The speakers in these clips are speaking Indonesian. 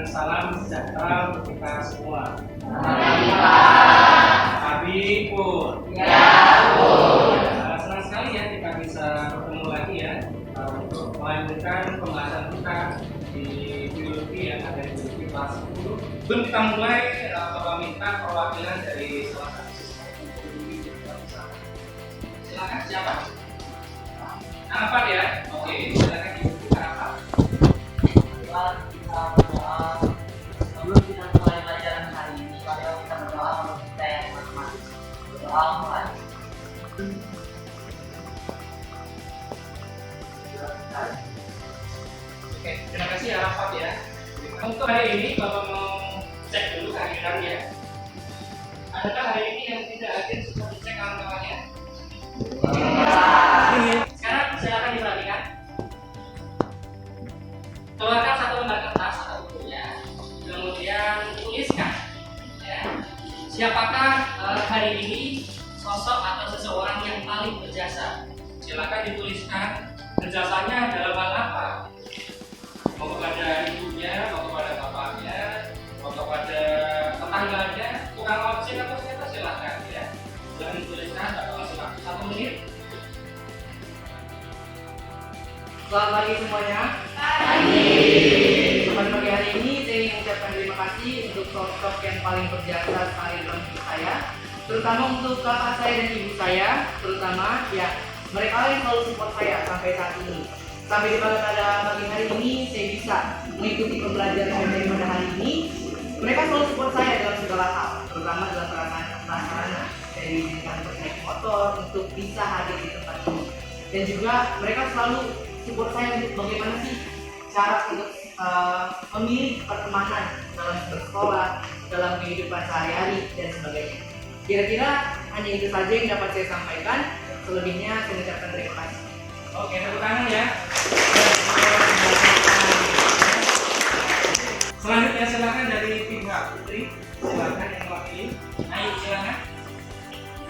dan salam sejahtera untuk kita semua. Abi pun. Senang sekali ya kita bisa bertemu lagi ya untuk melanjutkan pembahasan kita di biologi yang ada di biologi kelas 10. Sebelum kita mulai, Bapak minta perwakilan dari salah satu siswa biologi kita bisa. Silakan siapa? Apa ya? Oke, silakan Ibu apa? Kita berdoa sebelum kita mulai pelajaran hari ini. Kalau kita berdoa untuk kita yang matematis, berdoa mulai. Oke, terima kasih ya Rafa ya. Untuk hari ini Bapak mau cek dulu kehadirannya. Adakah hari ini yang tidak hadir sudah dicek kawan-kawannya? Sekarang silakan diperhatikan. Keluarkan satu lembar kertas atau bukunya, kemudian tuliskan ya, siapakah hari ini sosok atau seseorang yang paling berjasa. Silakan dituliskan berjasanya dalam hal apa, mau kepada ibunya, mau kepada bapaknya, mau kepada tetangganya, tukang ojek atau siapa, silakan ya. Silakan dituliskan, tak langsung waktu 1 menit. Selamat pagi semuanya. Pada pagi hari ini saya ingin mengucapkan terima kasih untuk sosok yang paling berjasa sekali dalam hidup saya, terutama untuk kakak saya dan ibu saya, terutama ya mereka yang selalu support saya sampai saat ini. Sampai di pada pagi hari ini saya bisa mengikuti pembelajaran yang dari pada hari ini. Mereka selalu support saya dalam segala hal, terutama dalam prasarana dari dengan naik motor untuk bisa hadir di tempat ini. Dan juga mereka selalu support saya untuk bagaimana sih cara untuk memilih pertemanan dalam bersekolah, dalam kehidupan sehari-hari dan sebagainya. Kira-kira hanya itu saja yang dapat saya sampaikan. Selebihnya saya ucapkan terima kasih. Oke, tepuk tangan ya. Selanjutnya silakan dari pihak Putri, silakan yang mewakili. Ayo silakan.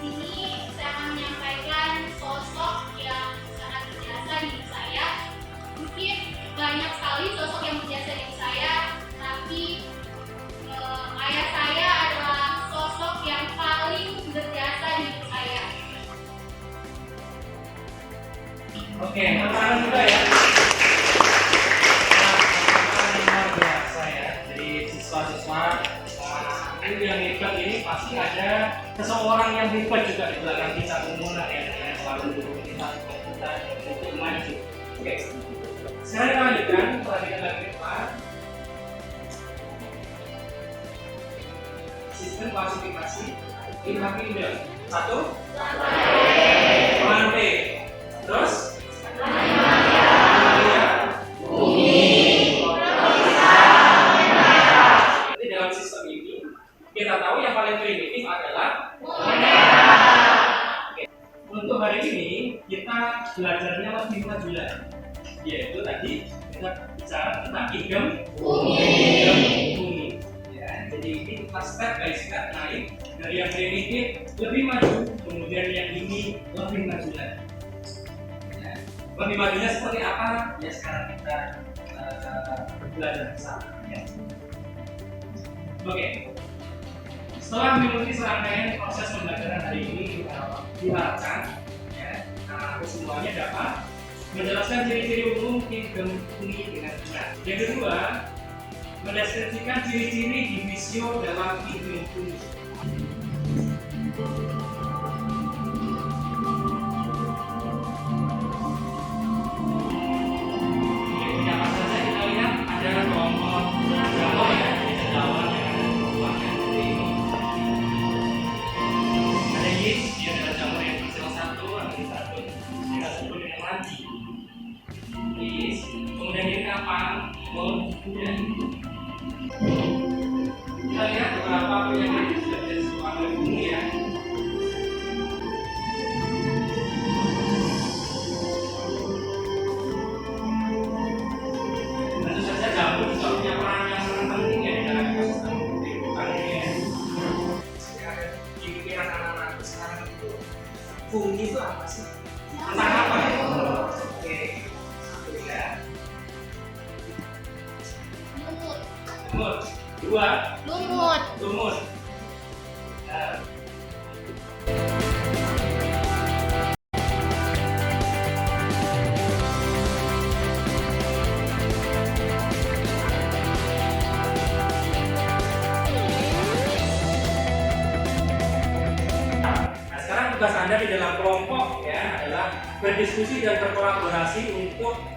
Di sini saya akan menyampaikan sosok yang sangat berjasa di hidup saya. Mungkin banyak sekali sosok yang berjasa di hidup saya, tapi ayah saya adalah sosok yang paling berjasa di hidup saya. Oke, tepuk tangan juga ya. Luar biasa ya. Jadi siswa-siswa itu yang hebat ini pasti ada seseorang yang hebat juga di belakang kita umumnya ya, yang selalu mendukung kita untuk maju. Oke. Sekarang kita lanjutkan perhatikan lagi Pak. Sistem klasifikasi pihak indel. 1. Lantai. Terus? Jadi dalam sistem ini kita tahu yang paling primitif adalah Oke. Untuk hari ini kita belajarnya lebih maju lagi, yaitu tadi kita bicara tentang idem bumi. Ya, jadi ini kita step by step naik dari yang primitif lebih maju, kemudian yang ini lebih maju lagi. Ya. Lebih majunya seperti apa? Ya sekarang kita belajar bersama. Ya. Oke. Setelah mengikuti serangkaian proses pembelajaran hari ini, diharapkan ya, anak semuanya dapat menjelaskan ciri-ciri umum idem bumi dengan benar. Yang kedua, mendeskripsikan ciri-ciri divisio dalam idem bumi. Apa saja kita lihat ada kelompok Jawa ya, Jawa yang ada kelompoknya seperti ini. Ada yeast, dia adalah jamur yang berhasil satu, ada di satu, kita sebut dengan laci. Yeast, kemudian ini kapang, kemudian kita lihat beberapa penyakit yang sudah disebutkan oleh bumi ya. Tentu saja jamur juga punya peran yang sangat penting ya di dalam ekosistem kehidupan ini ya. Di pikiran anak-anak sekarang itu bumi itu apa sih? Tentang apa ya? Oke, satu ya. Lumut. Dua. Lumut. Lumut. Nah. Nah, sekarang tugas Anda di dalam kelompok ya adalah berdiskusi dan berkolaborasi untuk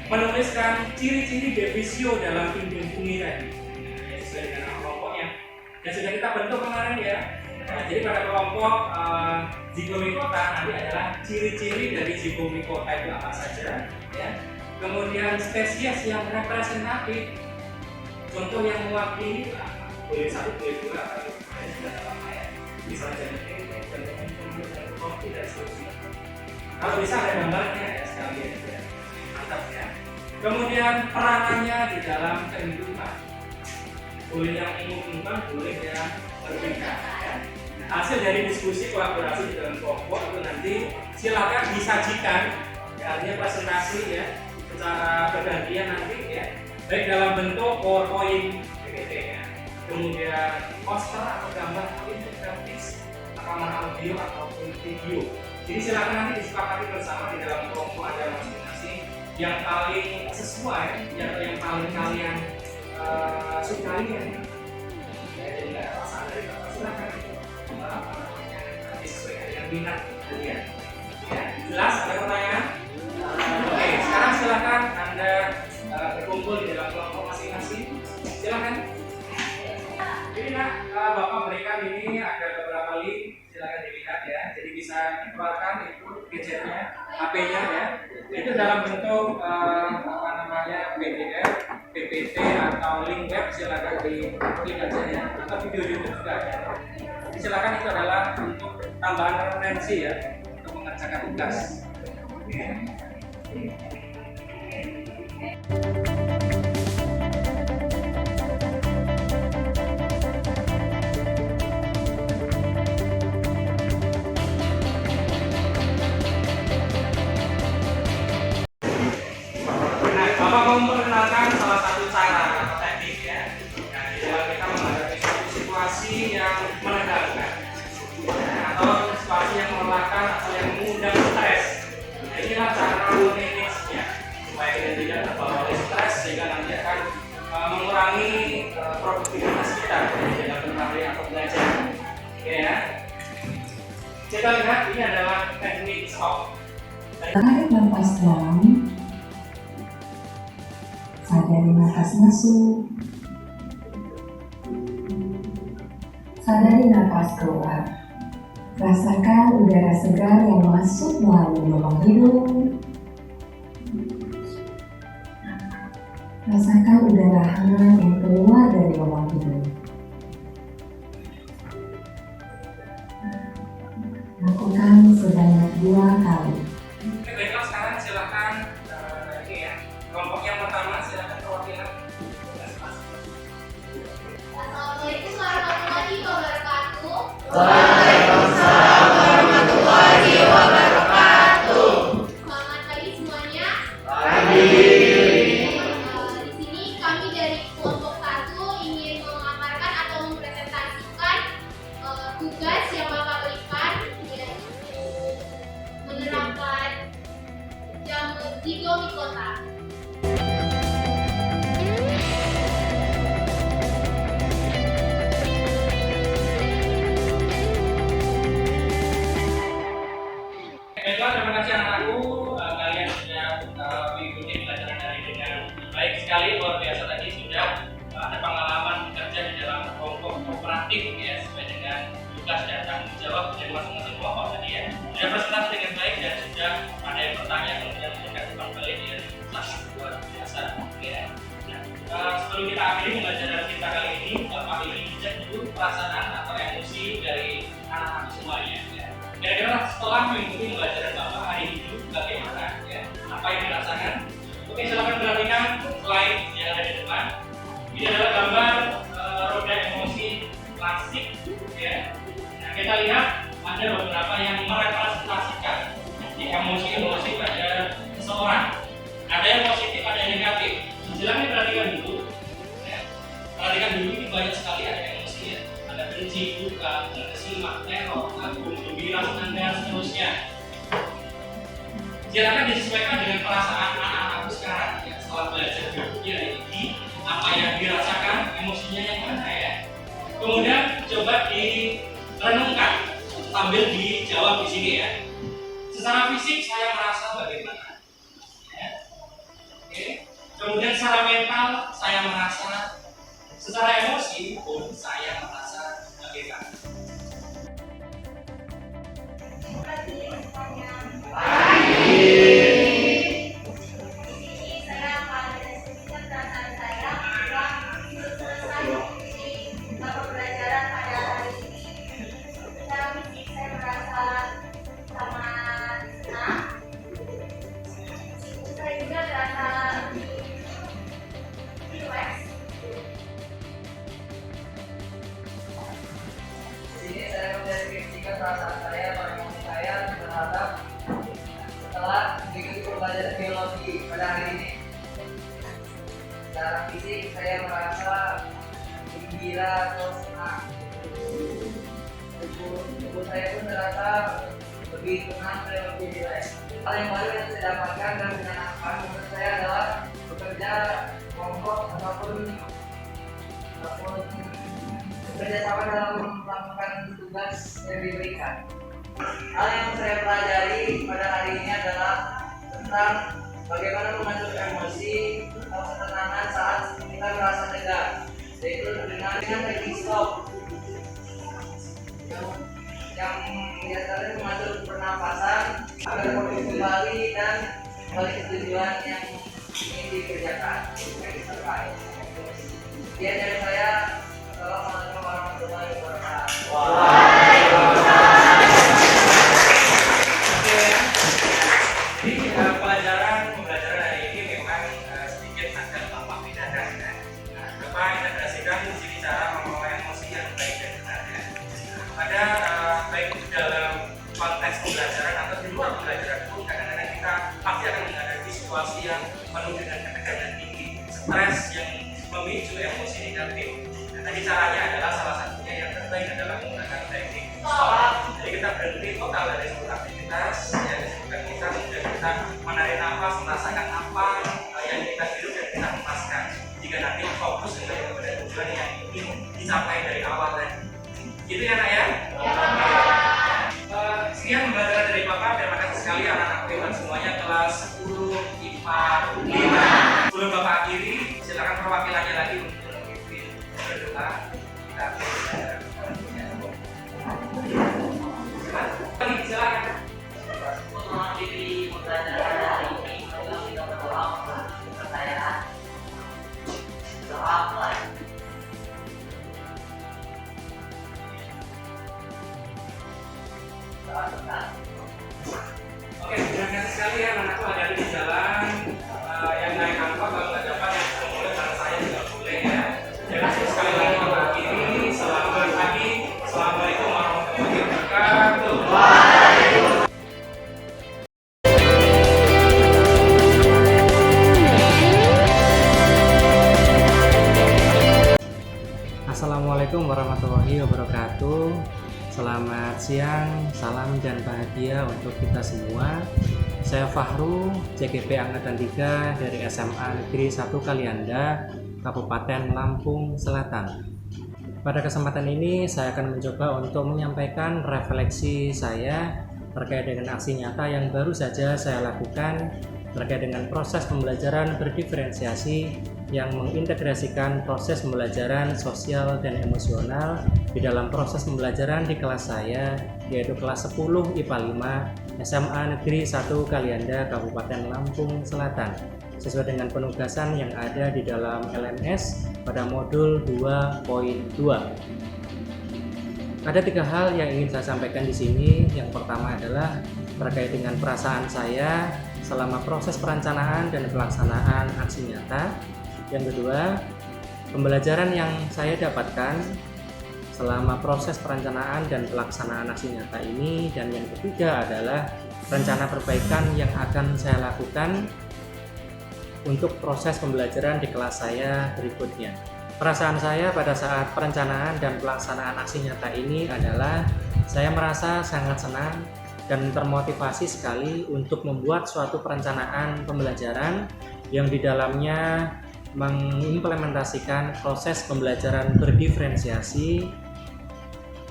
menuliskan ciri-ciri devisio dalam pimpin bumi tadi. Nah, sesuai dengan nama kelompoknya. Dan sudah kita bentuk kemarin ya. Nah, jadi pada kelompok zigomikota nanti adalah ciri-ciri dari zigomikota itu apa saja, ya. Kemudian spesies yang representatif, contoh yang mewakili boleh satu, boleh dua, atau tidak apa ya. Misalnya kopi dan seterusnya. Kalau bisa ada gambarnya ya sekalian ya. Mantap ya. Kemudian peranannya di dalam kehidupan. Boleh yang ingin boleh yang berbeda ya. Hasil dari diskusi kolaborasi di dalam kelompok itu nanti silakan disajikan ya, artinya presentasi ya secara bergantian nanti ya, baik dalam bentuk PowerPoint PPT ya, kemudian poster atau gambar atau infografis, rekaman audio ataupun video. Jadi silakan nanti disepakati bersama di dalam kelompok Anda masing-masing yang paling sesuai yang paling kalian sukai ya. Jadi nggak ada pasangan dari Bapak, silakan sesuai dengan minat kalian. Ya, jelas ada pertanyaan? Oke, sekarang silakan Anda berkumpul di dalam kelompok masing-masing. Silakan. Jadi Bapak berikan ini ada beberapa link, silakan dilihat ya. Jadi bisa dikeluarkan itu gadgetnya, HP-nya ya. Itu dalam bentuk PDF, PPT atau link web, silakan diklik aja ya. Atau video YouTube juga ada. Silakan, itu adalah untuk tambahan referensi ya untuk mengerjakan tugas. Nah, Bapak mau memperkenalkan salah satu cara atau teknik ya. Nah, di dalam kita menghadapi suatu situasi yang menegangkan atau situasi yang melelahkan atau yang mengundang stres. Nah, inilah cara memanagenya supaya kita tidak terbawa oleh stres sehingga nanti akan mengurangi produktivitas kita di dalam berkarya atau belajar. Ya. Kita lihat ini adalah teknik stop. Tarik nafas dalam, sadari nafas masuk, sadari nafas keluar. Rasakan udara segar yang masuk melalui lubang hidung. Rasakan udara hangat yang keluar dari lubang hidung. Lakukan sebanyak 2 kali. Baiklah, sekarang silakan ini ya. Kelompok yang pertama silakan perwakilan. Assalamualaikum warahmatullahi wabarakatuh. Waalaikumsalam warahmatullahi wabarakatuh. Selamat pagi semuanya. Pagi. Di sini kami dari kelompok 1 ingin memaparkan atau mempresentasikan tugas yang Bapak berikan, yaitu menerapkan jam zigomikota. Baiklah, terima kasih anak-anakku. Kalian sudah mengikuti pelajaran hari dengan baik sekali, luar biasa. Tadi sudah ada pengalaman bekerja di dalam kelompok kooperatif ya, sesuai dengan tugas dan tanggung jawab dari masing-masing kelompok tadi ya. Sudah presentasi dengan baik dan sudah ada yang bertanya, kemudian memberikan umpan balik ya, sangat luar biasa ya. Nah, sebelum kita akhiri pembelajaran kita kali ini, Bapak ingin cek dulu perasaan atau emosi dari anak-anak semuanya ya. Kira-kira setelah mengikuti pembelajaran Bapak hari ini bagaimana ya? Apa yang dirasakan? Oke, silakan perhatikan slide yang ada di depan. Ini adalah gambar roda emosi klasik ya. Nah, kita lihat ada beberapa yang merepresentasikan emosi-emosi pada seseorang. Ada yang positif, ada yang negatif. Silakan perhatikan dulu. dulu ini banyak sekali ada emosinya, ada benci, duka, simak, teror, kagum, gembira, senang dan seterusnya. Silakan disesuaikan dengan perasaan anak-anakku sekarang ya, setelah belajar biologi ini apa yang dirasakan, emosinya yang mana ya. Kemudian coba direnungkan sambil dijawab di sini ya. Secara fisik saya merasa bagaimana? Ya. Oke. Kemudian secara mental saya merasa, secara emosi pun saya merasa bagaimana? Ini saya mendeskripsikan perasaan saya pada emosi saya terhadap setelah mengikuti pembelajaran biologi pada hari ini. Secara fisik saya merasa gembira atau senang. Tubuh saya pun terasa lebih tenang dan lebih rileks. Hal yang baru yang saya dapatkan dan menyenangkan menurut saya adalah bekerja kelompok ataupun bekerja sama dalam melakukan tugas yang diberikan. Hal yang saya pelajari pada hari ini adalah tentang bagaimana mengatur emosi atau ketenangan saat kita merasa tegang, yaitu dengan teknik stop yang biasanya mengatur pernapasan agar fokus kembali dan kembali ke tujuan yang ingin dikerjakan. Sekian dari saya. Assalamualaikum warahmatullahi wabarakatuh. Jadi pembelajaran hari ini memang sedikit agak tampak mendadak ya. Coba integrasikan di sini cara mengelola emosi yang baik dan benar ya. Ada baik itu dalam konteks pembelajaran atau di luar pembelajaran pun kadang-kadang kita pasti akan menghadapi situasi yang penuh dengan ketegangan tinggi, stres yang memicu emosi negatif. Tadi caranya adalah salah satunya yang terbaik adalah menggunakan teknik stop. Jadi kita berhenti total dari sebuah aktivitas ya, disebutkan kita kemudian kita menarik nafas, merasakan apa yang kita hirup dan kita lepaskan. Jika nanti fokus kepada tujuan yang ingin dicapai dari awal tadi. Gitu ya nak ya? Sekian pembelajaran dari Bapak. Terima kasih sekali anak-anak hebat semuanya kelas 10 IPA 5. Sebelum Bapak akhiri, silakan perwakilannya lagi untuk berdoa. Kita silakan. Untuk mengakhiri pembelajaran hari ini, kita berdoa untuk kepercayaan. Doa mulai. Oke, terima kasih sekali ya anak-anakku ada di jalan yang naik angkot kalau nggak dapat yang sudah boleh karena saya juga boleh ya. Terima kasih sekali lagi Bapak ini. Selamat pagi. Assalamualaikum warahmatullahi wabarakatuh. Assalamualaikum warahmatullahi wabarakatuh. Selamat siang, salam dan bahagia untuk kita semua. Saya Fahru, CGP Angkatan 3 dari SMA Negeri 1 Kalianda, Kabupaten Lampung Selatan. Pada kesempatan ini saya akan mencoba untuk menyampaikan refleksi saya terkait dengan aksi nyata yang baru saja saya lakukan terkait dengan proses pembelajaran berdiferensiasi yang mengintegrasikan proses pembelajaran sosial dan emosional di dalam proses pembelajaran di kelas saya, yaitu kelas 10 IPA 5 SMA Negeri 1 Kalianda, Kabupaten Lampung Selatan, sesuai dengan penugasan yang ada di dalam LMS pada modul 2.2. Ada 3 hal yang ingin saya sampaikan di sini. Yang pertama adalah terkait dengan perasaan saya selama proses perencanaan dan pelaksanaan aksi nyata. Yang kedua, pembelajaran yang saya dapatkan selama proses perencanaan dan pelaksanaan aksi nyata ini. Dan yang ketiga adalah rencana perbaikan yang akan saya lakukan untuk proses pembelajaran di kelas saya berikutnya. Perasaan saya pada saat perencanaan dan pelaksanaan aksi nyata ini adalah saya merasa sangat senang dan termotivasi sekali untuk membuat suatu perencanaan pembelajaran yang di dalamnya mengimplementasikan proses pembelajaran berdiferensiasi,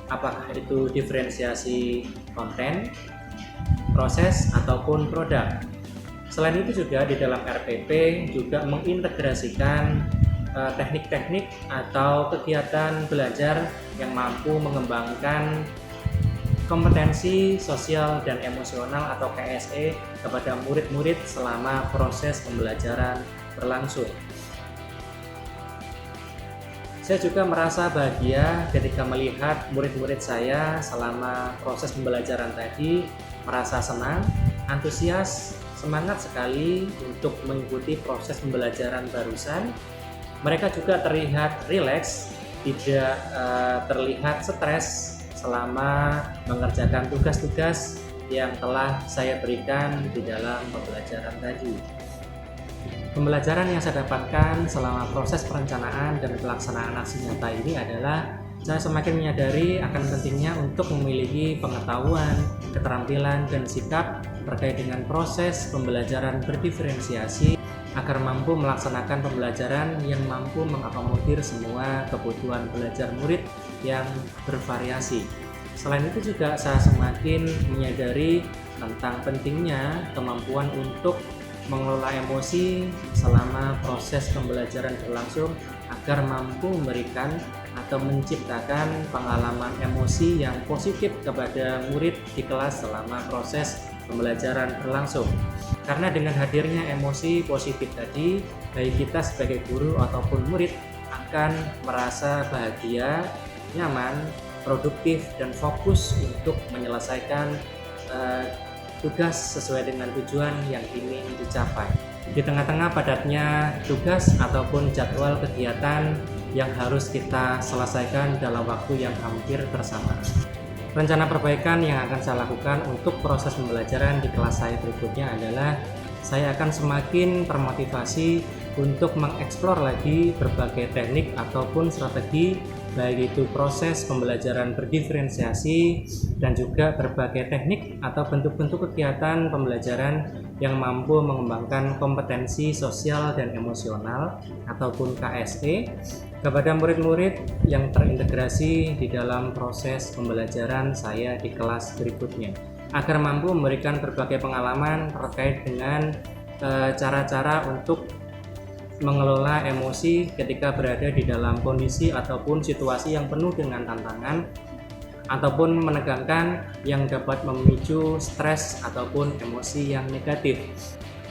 apakah itu diferensiasi konten, proses, ataupun produk. Selain itu juga di dalam RPP juga mengintegrasikan teknik-teknik atau kegiatan belajar yang mampu mengembangkan kompetensi sosial dan emosional atau KSE kepada murid-murid selama proses pembelajaran berlangsung. Saya juga merasa bahagia ketika melihat murid-murid saya selama proses pembelajaran tadi merasa senang, antusias, semangat sekali untuk mengikuti proses pembelajaran barusan. Mereka juga terlihat rileks, tidak terlihat stres selama mengerjakan tugas-tugas yang telah saya berikan di dalam pembelajaran tadi. Pembelajaran yang saya dapatkan selama proses perencanaan dan pelaksanaan aksi nyata ini adalah saya semakin menyadari akan pentingnya untuk memiliki pengetahuan, keterampilan, dan sikap terkait dengan proses pembelajaran berdiferensiasi agar mampu melaksanakan pembelajaran yang mampu mengakomodir semua kebutuhan belajar murid yang bervariasi. Selain itu juga saya semakin menyadari tentang pentingnya kemampuan untuk mengelola emosi selama proses pembelajaran berlangsung agar mampu memberikan atau menciptakan pengalaman emosi yang positif kepada murid di kelas selama proses pembelajaran berlangsung. Karena dengan hadirnya emosi positif tadi, baik kita sebagai guru ataupun murid akan merasa bahagia, nyaman, produktif, dan fokus untuk menyelesaikan tugas sesuai dengan tujuan yang ingin dicapai. Di tengah-tengah padatnya tugas ataupun jadwal kegiatan yang harus kita selesaikan dalam waktu yang hampir bersamaan. Rencana perbaikan yang akan saya lakukan untuk proses pembelajaran di kelas saya berikutnya adalah saya akan semakin termotivasi untuk mengeksplor lagi berbagai teknik ataupun strategi, baik itu proses pembelajaran berdiferensiasi dan juga berbagai teknik atau bentuk-bentuk kegiatan pembelajaran yang mampu mengembangkan kompetensi sosial dan emosional ataupun KSE kepada murid-murid yang terintegrasi di dalam proses pembelajaran saya di kelas berikutnya, agar mampu memberikan berbagai pengalaman terkait dengan cara-cara untuk mengelola emosi ketika berada di dalam kondisi ataupun situasi yang penuh dengan tantangan ataupun menegangkan yang dapat memicu stres ataupun emosi yang negatif.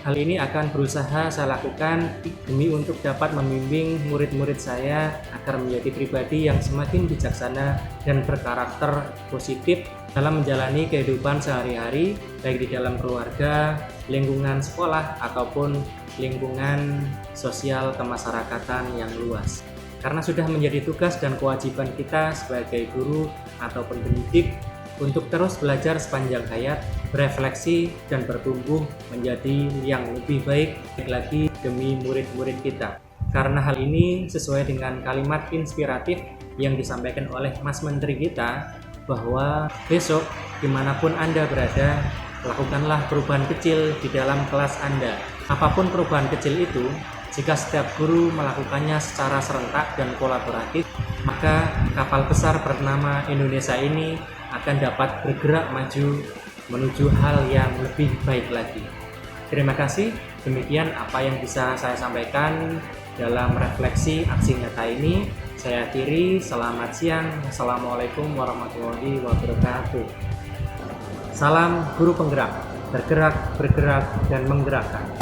Hal ini akan berusaha saya lakukan demi untuk dapat membimbing murid-murid saya agar menjadi pribadi yang semakin bijaksana dan berkarakter positif dalam menjalani kehidupan sehari-hari, baik di dalam keluarga, lingkungan sekolah, ataupun lingkungan sosial kemasyarakatan yang luas. Karena sudah menjadi tugas dan kewajiban kita sebagai guru ataupun pendidik untuk terus belajar sepanjang hayat, berefleksi dan bertumbuh menjadi yang lebih baik lagi demi murid-murid kita. Karena hal ini sesuai dengan kalimat inspiratif yang disampaikan oleh Mas Menteri kita, bahwa besok dimanapun Anda berada, lakukanlah perubahan kecil di dalam kelas Anda. Apapun perubahan kecil itu, jika setiap guru melakukannya secara serentak dan kolaboratif, maka kapal besar bernama Indonesia ini akan dapat bergerak maju menuju hal yang lebih baik lagi. Terima kasih, demikian apa yang bisa saya sampaikan dalam refleksi aksi nyata ini. Saya akhiri, selamat siang, Assalamualaikum warahmatullahi wabarakatuh. Salam guru penggerak, bergerak, dan menggerakkan.